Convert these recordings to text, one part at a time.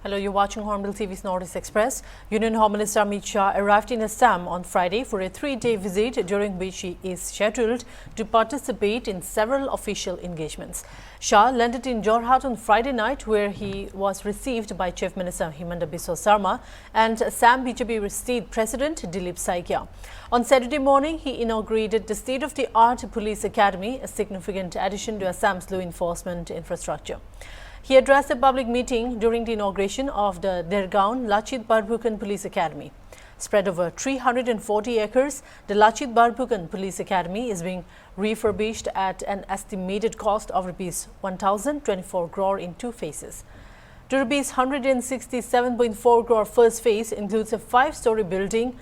Hello, you're watching Hornbill TV's Northeast Express. Union Home Minister Amit Shah arrived in Assam on Friday for a 3-day visit during which he is scheduled to participate in several official engagements. Shah landed in Jorhat on Friday night where he was received by Chief Minister Himanta Biswa Sarma and Assam BJP State President Dilip Saikia. On Saturday morning, he inaugurated the state-of-the-art police academy, a significant addition to Assam's law enforcement infrastructure. He addressed a public meeting during the inauguration of the Dergaon Lachit Barbhukan Police Academy. Spread over 340 acres, the Lachit Barbhukan Police Academy is being refurbished at an estimated cost of Rs 1,024 crore in 2 phases. The Rs 167.4 crore first phase includes a 5-story building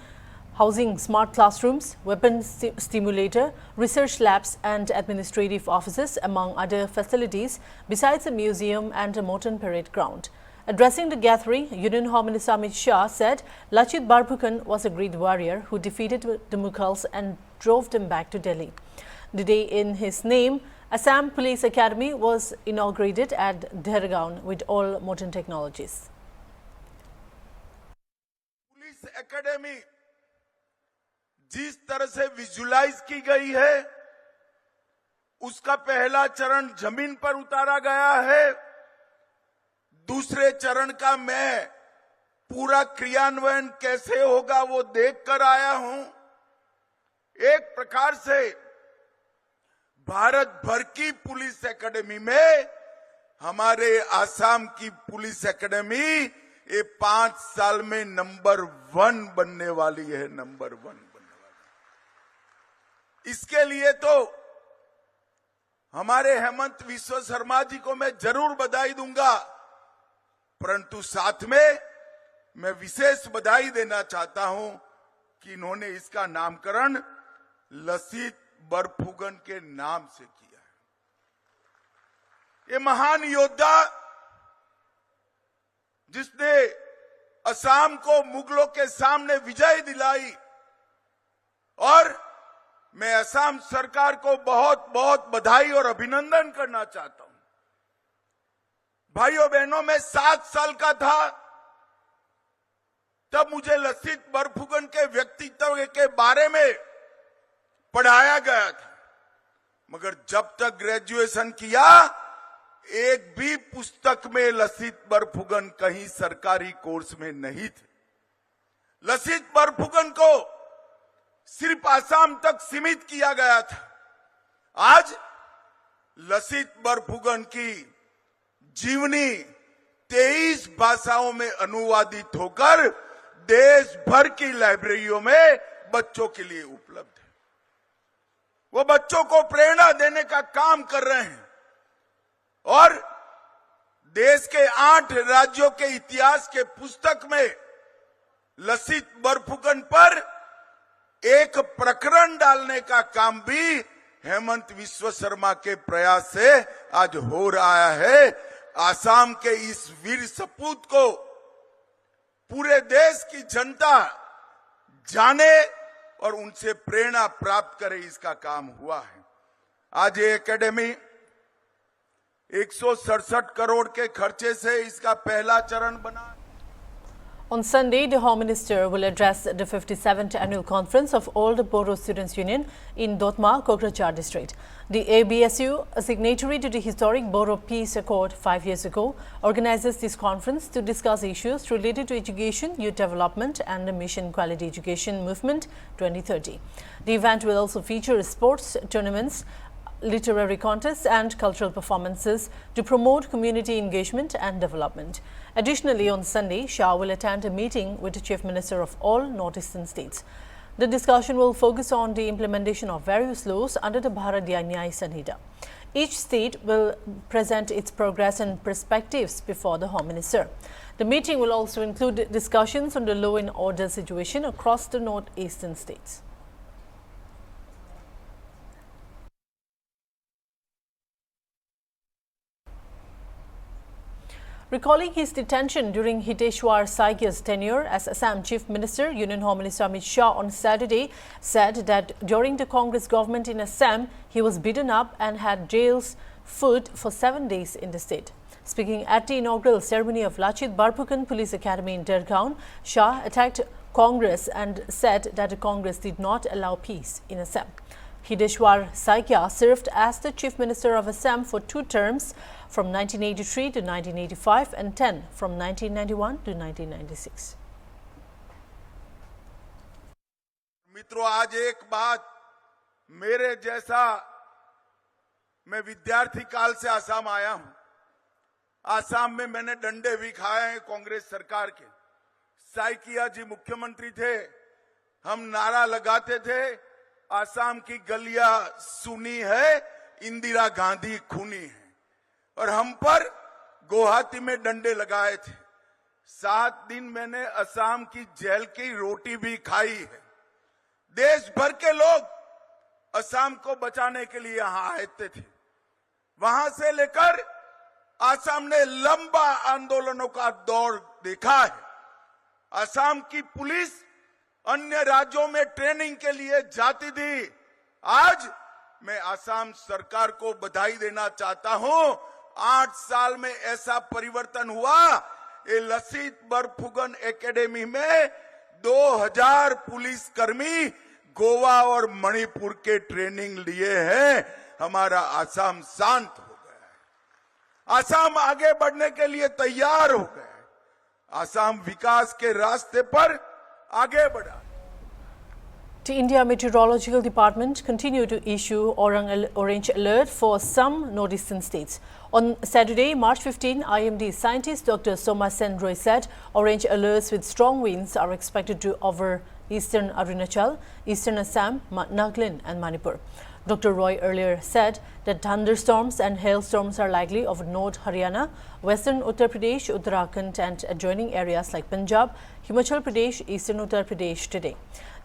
housing smart classrooms, weapons stimulator, research labs and administrative offices, among other facilities, besides a museum and a modern parade ground. Addressing the gathering, Union Home Minister Amit Shah said Lachit Barbhukan was a great warrior who defeated the Mughals and drove them back to Delhi. The day in his name, Assam Police Academy was inaugurated at Dergaon with all modern technologies. Police Academy जिस तरह से visualise की गई है, उसका पहला चरण जमीन पर उतारा गया है। दूसरे चरण का मैं पूरा क्रियान्वयन कैसे होगा वो देख कर आया हूं। एक प्रकार से भारत भर की पुलिस एकेडमी में हमारे आसाम की पुलिस एकेडमी ये 5 साल में नंबर 1 बनने वाली है, नंबर 1। इसके लिए तो हमारे हेमंत विश्व शर्मा जी को मैं जरूर बधाई दूंगा, परंतु साथ में मैं विशेष बधाई देना चाहता हूं कि इन्होंने इसका नामकरण लसित बरफुकन के नाम से किया है। ये महान योद्धा जिसने असम को मुगलों के सामने विजय दिलाई, और मैं असम सरकार को बहुत बहुत बधाई और अभिनंदन करना चाहता हूं। भाइयों बहनों, मैं 7 साल का था तब मुझे लसित बरफुकन के व्यक्तित्व के बारे में पढ़ाया गया था, मगर जब तक ग्रेजुएशन किया एक भी पुस्तक में लसित बरफुकन कहीं सरकारी कोर्स में नहीं थे। लसित बरफुकन को सिर्फ आसाम तक सीमित किया गया था। आज लसित बरफुकन की जीवनी 23 भाषाओं में अनुवादित होकर देश भर की लाइब्रेरियों में बच्चों के लिए उपलब्ध है। वो बच्चों को प्रेरणा देने का काम कर रहे हैं और देश के 8 राज्यों के इतिहास के पुस्तक में लसित बरफुकन पर एक प्रकरण डालने का काम भी हेमंत विश्व शर्मा के प्रयास से आज हो रहा है। आसाम के इस वीर सपूत को पूरे देश की जनता जाने और उनसे प्रेरणा प्राप्त करे, इसका काम हुआ है। आज ये एकेडमी 167 करोड़ के खर्चे से इसका पहला चरण बना। On Sunday, the Home Minister will address the 57th Annual Conference of All the Bodo Students Union in Dotma, Kokrajhar district. The ABSU, a signatory to the historic Bodo Peace Accord 5 years ago, organizes this conference to discuss issues related to education, youth development and the Mission Quality Education Movement 2030. The event will also feature sports tournaments, literary contests and cultural performances to promote community engagement and development. Additionally, on Sunday, Shah will attend a meeting with the Chief Minister of all northeastern states. The discussion will focus on the implementation of various laws under the Bharatiya Nyaya Sanhita. Each state will present its progress and perspectives before the Home Minister. The meeting will also include discussions on the law and order situation across the northeastern states. Recalling his detention during Hiteshwar Saikia's tenure as Assam Chief Minister, Union Home Minister Amit Shah on Saturday said that during the Congress government in Assam, he was beaten up and had jail's food for 7 days in the state. Speaking at the inaugural ceremony of Lachit Barphukan Police Academy in Dergaon, Shah attacked Congress and said that Congress did not allow peace in Assam. Hideshwar Saikia served as the Chief Minister of Assam for 2 terms from 1983 to 1985 and 10 from 1991 to 1996. मित्रों, आज एक बात मेरे जैसा, मैं विद्यार्थी काल से आसाम आया हूं। आसाम में मैंने डंडे भी खाए हैं कांग्रेस सरकार के। साइकिया जी मुख्यमंत्री थे, हम नारा लगाते थे, आसाम की गलियां सुनी है, इंदिरा गांधी खूनी है, और हम पर गुवाहाटी में डंडे लगाए थे। 7 दिन मैंने असम की जेल की रोटी भी खाई है। देश भर के लोग असम को बचाने के लिए यहां आए थे। वहां से लेकर असम ने लंबा आंदोलनों का दौर देखा है। असम की पुलिस अन्य राज्यों में ट्रेनिंग के लिए जाती थी। आज मैं असम सरकार को बधाई देना चाहता हूं। 8 साल में ऐसा परिवर्तन हुआ। ये लचित बरफुकन एकेडमी में 2000 पुलिसकर्मी गोवा और मणिपुर के ट्रेनिंग लिए हैं। हमारा असम शांत हो गया है। असम आगे बढ़ने के लिए तैयार हो गया है। असम विकास के रास्ते पर आगे बढ़ा। The India Meteorological Department continue to issue orange alert for some northeastern states. On Saturday, March 15, IMD scientist Dr. Soma Sen Roy said orange alerts with strong winds are expected to over eastern Arunachal, eastern Assam, Nagaland and Manipur. Dr. Roy earlier said that thunderstorms and hailstorms are likely over North Haryana, western Uttar Pradesh, Uttarakhand and adjoining areas like Punjab, Himachal Pradesh, eastern Uttar Pradesh today.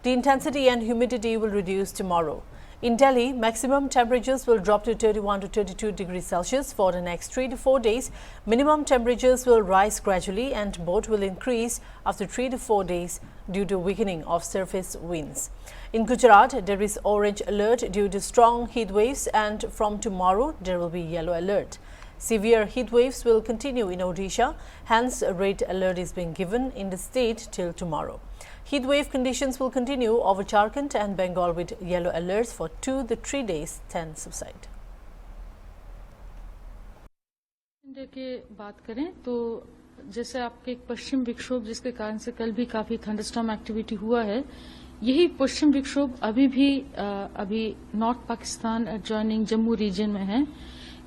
The intensity and humidity will reduce tomorrow. In Delhi, maximum temperatures will drop to 31 to 32 degrees Celsius for the next 3 to 4 days. Minimum temperatures will rise gradually and both will increase after 3 to 4 days due to weakening of surface winds. In Gujarat, there is orange alert due to strong heat waves, and from tomorrow there will be yellow alert. Severe heat waves will continue in Odisha, hence a red alert is being given in the state till tomorrow. Heat wave conditions will continue over Jharkhand and Bengal with yellow alerts for 2 to 3 days, then subside. India के बात करें तो जैसे आपके एक पश्चिम विक्षोभ जिसके कारण से कल भी काफी थंडरस्टॉर्म एक्टिविटी हुआ है, यही पश्चिम विक्षोभ अभी north Pakistan adjoining Jammu region में है।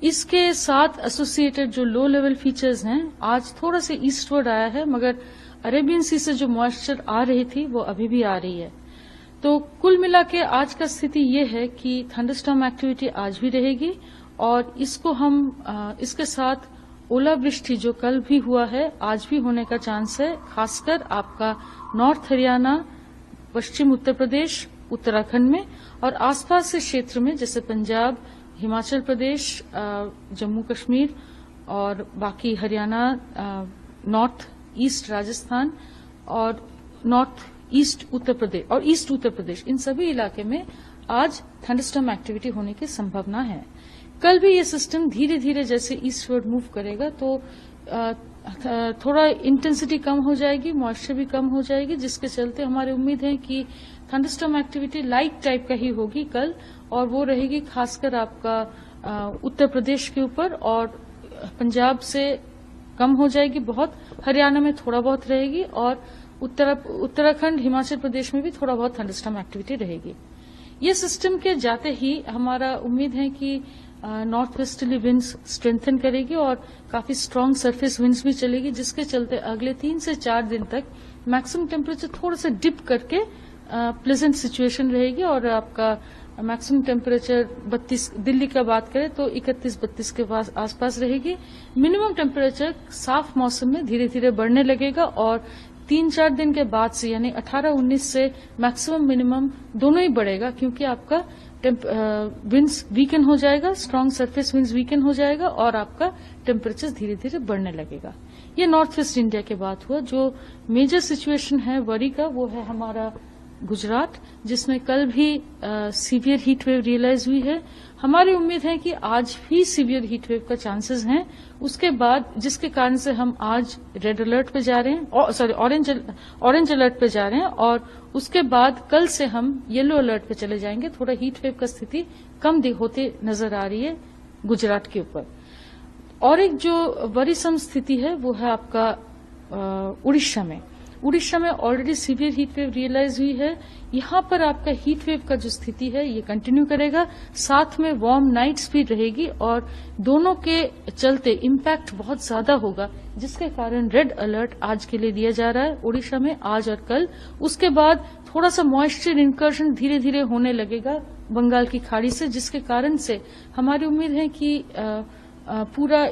इसके साथ एसोसिएटेड जो लो लेवल फीचर्स हैं, आज थोड़ा सा ईस्टवर्ड आया है, मगर अरेबियन सी से जो मॉइस्चर आ रही थी वो अभी भी आ रही है। तो कुल मिला के आज का स्थिति ये है कि थंडरस्टॉर्म एक्टिविटी आज भी रहेगी और इसको हम इसके साथ ओलावृष्टि जो कल भी हुआ है आज भी होने का चांस है, खासकर आपका नॉर्थ हरियाणा, पश्चिम उत्तर प्रदेश, उत्तराखंड में और आसपास के क्षेत्र में जैसे पंजाब, हिमाचल प्रदेश, जम्मू कश्मीर और बाकी हरियाणा, नॉर्थ ईस्ट राजस्थान और नॉर्थ ईस्ट उत्तर प्रदेश और ईस्ट उत्तर प्रदेश, इन सभी इलाके में आज थंडरस्टॉर्म एक्टिविटी होने की संभावना है। कल भी ये सिस्टम धीरे धीरे जैसे ईस्टवर्ड मूव करेगा तो थोड़ा इंटेंसिटी कम हो जाएगी, मॉइस्चर भी कम हो जाएगी, जिसके चलते हमारी उम्मीद है कि थंडरस्टॉर्म एक्टिविटी लाइट टाइप का ही होगी कल, और वो रहेगी खासकर आपका उत्तर प्रदेश के ऊपर और पंजाब से कम हो जाएगी बहुत, हरियाणा में थोड़ा बहुत रहेगी और उत्तराखंड, हिमाचल प्रदेश में भी थोड़ा बहुत थंडरस्टॉर्म एक्टिविटी रहेगी। ये सिस्टम के जाते ही हमारा उम्मीद है कि नॉर्थ वेस्टर्ली विंड्स स्ट्रेंथन करेगी और काफी स्ट्रांग सरफेस विंड्स भी चलेगी, जिसके चलते अगले 3 से 4 दिन तक मैक्सिमम टेम्परेचर थोड़ा सा डिप करके प्लेजेंट सिचुएशन रहेगी और आपका मैक्सिमम टेम्परेचर 32, दिल्ली का बात करें तो 31-32 के आसपास रहेगी। मिनिमम टेम्परेचर साफ मौसम में धीरे धीरे बढ़ने लगेगा और 3-4 दिन के बाद से यानी 18-19 से मैक्सिमम मिनिमम दोनों ही बढ़ेगा, क्योंकि आपका विंड्स वीकन हो जाएगा, स्ट्रांग सरफेस विंड्स वीकन हो जाएगा और आपका टेम्परेचर धीरे धीरे बढ़ने लगेगा। ये नॉर्थ वेस्ट इंडिया के बात हुआ। जो मेजर सिचुएशन है वरी का वो है हमारा गुजरात, जिसमें कल भी सीवियर हीट वेव रियलाइज हुई है। हमारी उम्मीद है कि आज भी सीवियर हीट वेव का चांसेस हैं। उसके बाद जिसके कारण से हम आज रेड अलर्ट पे जा रहे हैं, ऑरेंज अलर्ट पे जा रहे हैं, और उसके बाद कल से हम येलो अलर्ट पे चले जाएंगे। थोड़ा हीट वेव का स्थिति कम होते नजर आ रही है गुजरात के ऊपर। और एक जो वरीसम स्थिति है वो है आपका उड़ीसा में। उड़ीसा में already severe heat wave realize हुई है। यहां पर आपका हीट वेव का जो स्थिति है ये कंटिन्यू करेगा, साथ में वार्म नाइट्स भी रहेगी, और दोनों के चलते इम्पैक्ट बहुत ज्यादा होगा, जिसके कारण रेड अलर्ट आज के लिए दिया जा रहा है उड़ीसा में, आज और कल। उसके बाद थोड़ा सा मॉइस्चर इंकर्शन धीरे धीरे होने लगेगा बंगाल की खाड़ी से, जिसके कारण से हमारी उम्मीद है कि पूरा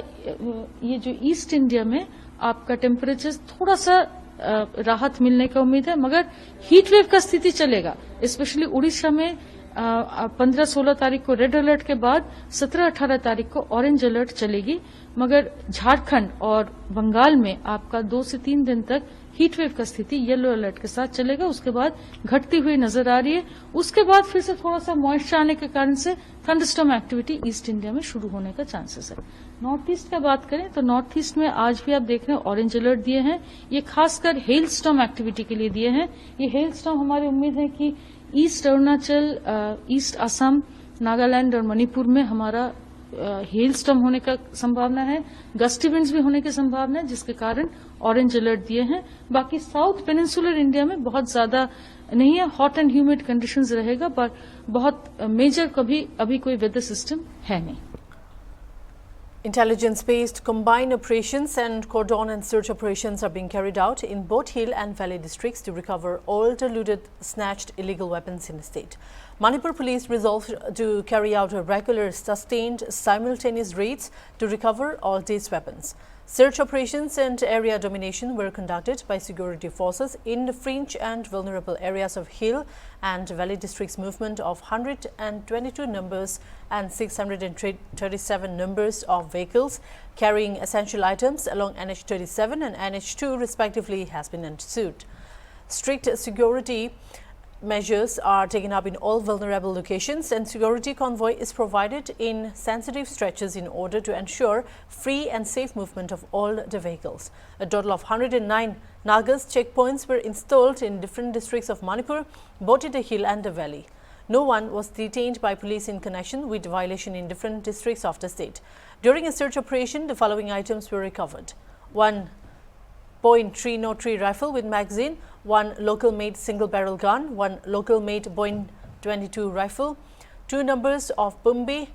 ये जो ईस्ट इंडिया में आपका टेम्परेचर थोड़ा सा राहत मिलने का उम्मीद है, मगर हीट वेव का स्थिति चलेगा। स्पेशली उड़ीसा में 15-16 तारीख को रेड अलर्ट के बाद 17-18 तारीख को ऑरेंज अलर्ट चलेगी, मगर झारखंड और बंगाल में आपका 2 से 3 दिन तक हीट वेव का स्थिति येलो अलर्ट के साथ चलेगा। उसके बाद घटती हुई नजर आ रही है। उसके बाद फिर से थोड़ा सा मॉइस्चर आने के कारण से थंडरस्टॉर्म एक्टिविटी ईस्ट इंडिया में शुरू होने का चांसेस है। नॉर्थ ईस्ट का बात करें तो नॉर्थ ईस्ट में आज भी आप देख रहे हैं ऑरेंज अलर्ट दिए हैं। ये खासकर हेल स्टॉर्म एक्टिविटी के लिए दिए हैं। ये हेल स्टॉर्म हमारी उम्मीद है कि ईस्ट अरुणाचल, ईस्ट असम, नागालैंड और मणिपुर में हमारा हेल स्टॉर्म होने का संभावना है। गस्टी विंड्स भी होने की संभावना है, जिसके कारण ऑरेंज अलर्ट दिए हैं। बाकी साउथ पेनिनसुलर इंडिया में बहुत ज्यादा नहीं है, हॉट एंड ह्यूमिड कंडीशंस रहेगा, पर बहुत मेजर कभी अभी कोई वेदर सिस्टम है नहीं। Intelligence-based combined operations and cordon and search operations are being carried out in both hill and valley districts to recover all the looted, snatched illegal weapons in the state. Manipur police resolved to carry out a regular, sustained, simultaneous raids to recover all these weapons. Search operations and area domination were conducted by security forces in the fringe and vulnerable areas of hill and valley districts. Movement of 122 numbers and 637 numbers of vehicles carrying essential items along NH37 and NH2 respectively has been ensued. Strict security measures are taken up in all vulnerable locations, and security convoy is provided in sensitive stretches in order to ensure free and safe movement of all the vehicles. A total of 109 Nagas checkpoints were installed in different districts of Manipur, both in the hill and the valley. No one was detained by police in connection with violation in different districts of the state. During a search operation, the following items were recovered: 1 .303 rifle with magazine, 1 local-made single-barrel gun, 1 local-made .22 rifle, 2 numbers of Pumbi,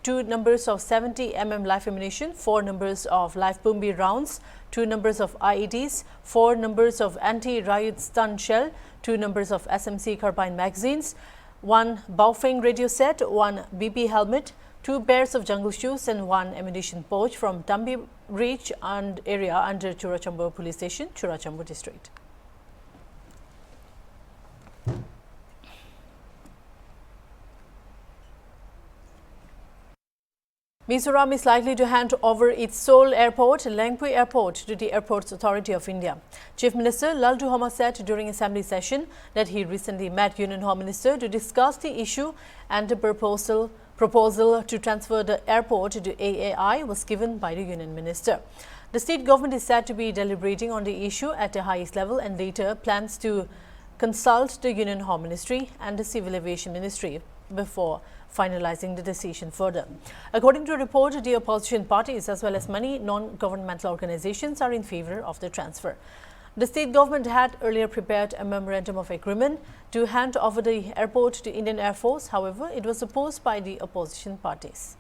2 numbers of 70 mm live ammunition, 4 numbers of live Pumbi rounds, 2 numbers of IEDs, 4 numbers of anti-riot stun shell, 2 numbers of SMC carbine magazines, 1 Baofeng radio set, 1 BP helmet, 2 pairs of jungle shoes and 1 ammunition pouch from Tambi Reach and area under Churachandpur Police Station, Churachandpur District. Mizoram is likely to hand over its sole airport, Lengpui Airport, to the Airports Authority of India. Chief Minister Laldu Homa said during assembly session that he recently met Union Home Minister to discuss the issue, and the proposal to transfer the airport to AAI was given by the Union Minister. The state government is said to be deliberating on the issue at the highest level and later plans to consult the Union Home Ministry and the Civil Aviation Ministry before finalizing the decision further. According to a report, the opposition parties as well as many non-governmental organizations are in favor of the transfer. The state government had earlier prepared a memorandum of agreement to hand over the airport to Indian Air Force. However, it was opposed by the opposition parties.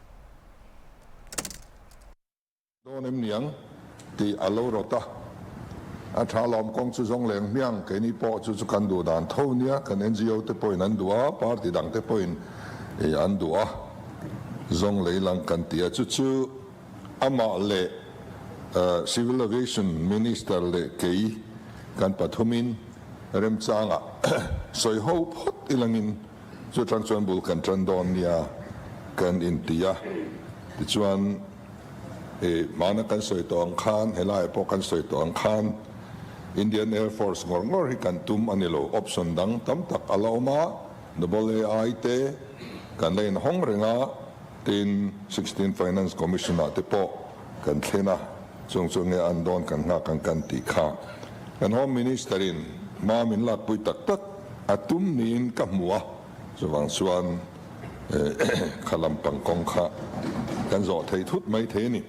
Civil Aviation Minister le kei kan pathumin rem changa soi ho phot ilangin chu transfer bul kan trandon nia kan intia tichuan mana kan soi tong khan helai po kan soi tong khan Indian Air Force ngor hi kan tum anilo option dang tam tak alauma double AI te kan lein hong renga tin 16 Finance Commissioner te po kan thena chung e andon kan nga kan ti kha kan Home Ministerin ma min lak pui tak tak atum nin kamua chuwang chuan khalam pangkong kha kan zo thei thut mai the ni.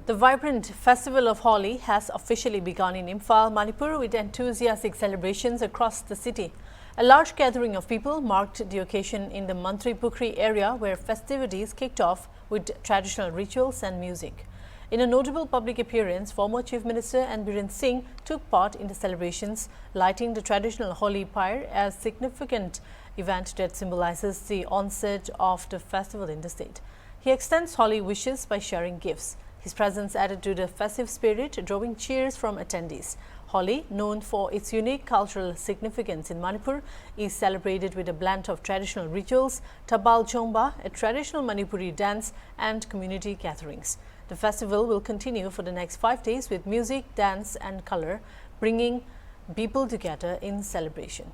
The vibrant Festival of Holi has officially begun in Imphal, Manipur, with enthusiastic celebrations across the city. A large gathering of people marked the occasion in the Mantri Pukri area, where festivities kicked off with traditional rituals and music. In a notable public appearance, former Chief Minister N. Biren Singh took part in the celebrations, lighting the traditional Holi pyre as a significant event that symbolizes the onset of the festival in the state. He extends Holi wishes by sharing gifts. His presence added to the festive spirit, drawing cheers from attendees. Holi, known for its unique cultural significance in Manipur, is celebrated with a blend of traditional rituals, Tabal Chomba, a traditional Manipuri dance, and community gatherings. The festival will continue for the next 5 days with music, dance, and color, bringing people together in celebration.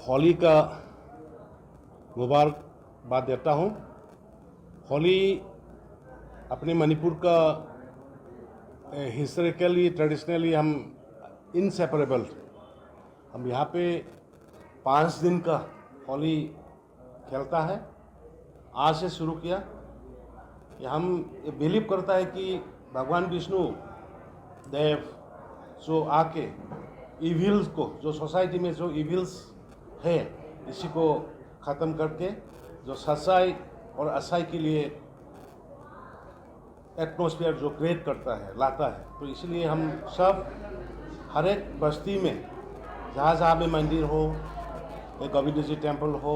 Holi का मुबारकबाद देता हूँ। होली अपने मणिपुर का historically traditionally हम inseparable, हम यहाँ पे 5 दिन का होली खेलता है। आज से शुरू किया कि हम ये बिलीव करता है कि भगवान विष्णु देव जो आके इविल्स को, जो सोसाइटी में जो इविल्स है, इसी को ख़त्म करके जो सच्चाई और अच्छाई के लिए एटमॉस्फेयर जो क्रिएट करता है, लाता है। तो इसलिए हम सब हर एक बस्ती में जहाँ जहाँ पे मंदिर हो, एक गोविंद जी टेम्पल हो,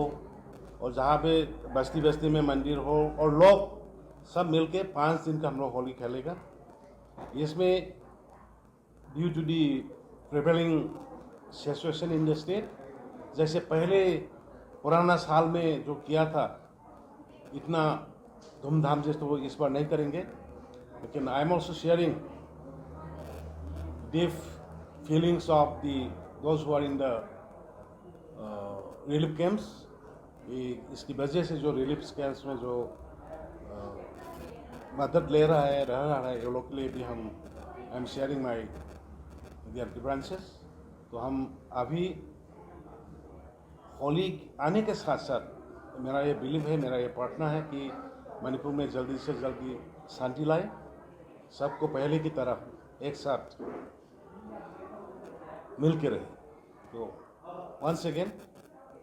और जहाँ पे बस्ती बस्ती में मंदिर हो, और लोग सब मिलके 5 दिन का हम लोग होली खेलेगा। इसमें due to the prevailing situation in the state, जैसे पहले पुराना साल में जो किया था इतना धूमधाम से तो इस बार नहीं करेंगे, लेकिन I am also sharing deep feelings of the those who are in the relief camps. इसकी वजह से जो रिलीफ कैंप्स में जो मदद ले रहा है, रह रहा है, ये लोग के लिए भी हम I am sharing my there ग्रांसेस। तो हम अभी होली आने के साथ साथ मेरा ये बिलीव है, मेरा ये प्रार्थना है कि मणिपुर में जल्दी से जल्दी शांति लाए, सबको पहले की तरह एक साथ मिल के रहे। तो वंस अगेन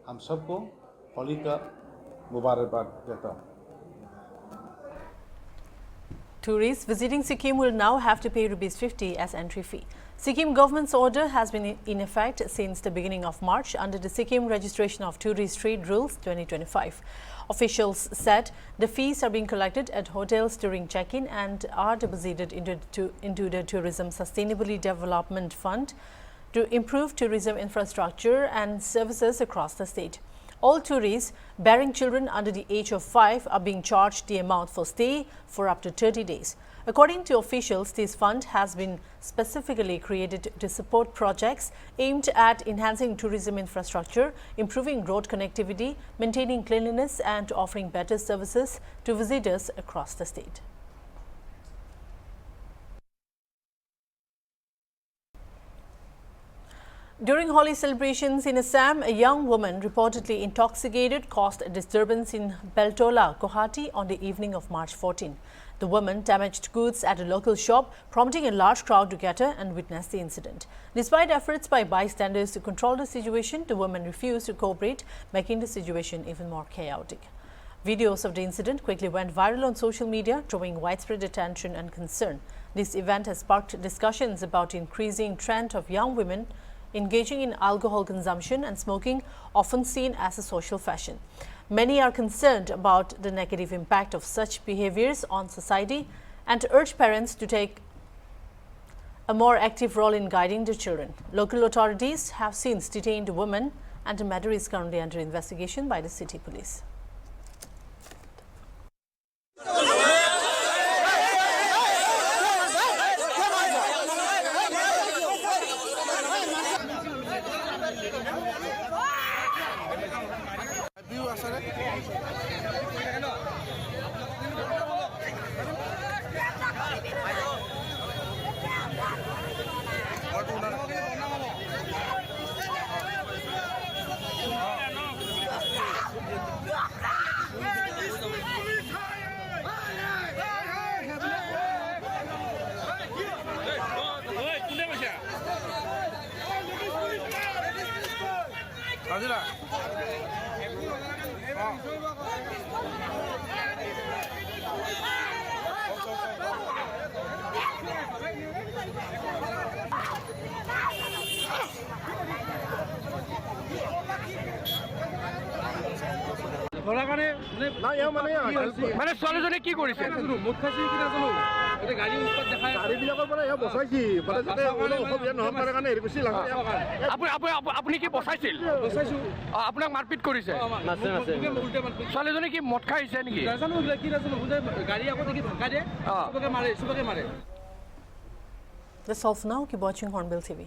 हम सबको होली का मुबारकबाद देता हूँ। Tourists visiting Sikkim will now have to pay ₹50 as entry fee. Sikkim government's order has been in effect since the beginning of March under the Sikkim Registration of Tourist Trade Rules 2025. Officials said the fees are being collected at hotels during check-in and are deposited into the Tourism Sustainability Development Fund to improve tourism infrastructure and services across the state. All tourists bearing children under the age of 5 are being charged the amount for stay for up to 30 days. According to officials, this fund has been specifically created to support projects aimed at enhancing tourism infrastructure, improving road connectivity, maintaining cleanliness, and offering better services to visitors across the state. During Holi celebrations in Assam, a young woman reportedly intoxicated caused a disturbance in Beltola, Guwahati on the evening of March 14. The woman damaged goods at a local shop, prompting a large crowd to gather and witness the incident. Despite efforts by bystanders to control the situation, the woman refused to cooperate, making the situation even more chaotic. Videos of the incident quickly went viral on social media, drawing widespread attention and concern. This event has sparked discussions about the increasing trend of young women engaging in alcohol consumption and smoking, often seen as a social fashion. Many are concerned about the negative impact of such behaviors on society and urge parents to take a more active role in guiding their children. Local authorities have since detained a woman and the matter is currently under investigation by the city police. মানে ছোৱালীজনে কি কৰিছে মুখ খাইছে কি নাজানো এতিয়া গাড়ী উৎপাত দেখায় গাড়ীবিলাকৰ পৰা এয়া বচাইছি মানে যাতে কোনো অসুবিধা নহয় তাৰ কাৰণে হেৰি বেছি লাগে আপুনি কি বচাইছিল বচাইছো আপোনাক মাৰপিট কৰিছে ছোৱালীজনী কি মদ খাই আহিছে নেকি নাজানো কি নাজানো গাড়ী আকৌ দেখি ধক্কা দিয়ে চবকে মাৰে That's all for now. Keep watching Hornbill TV.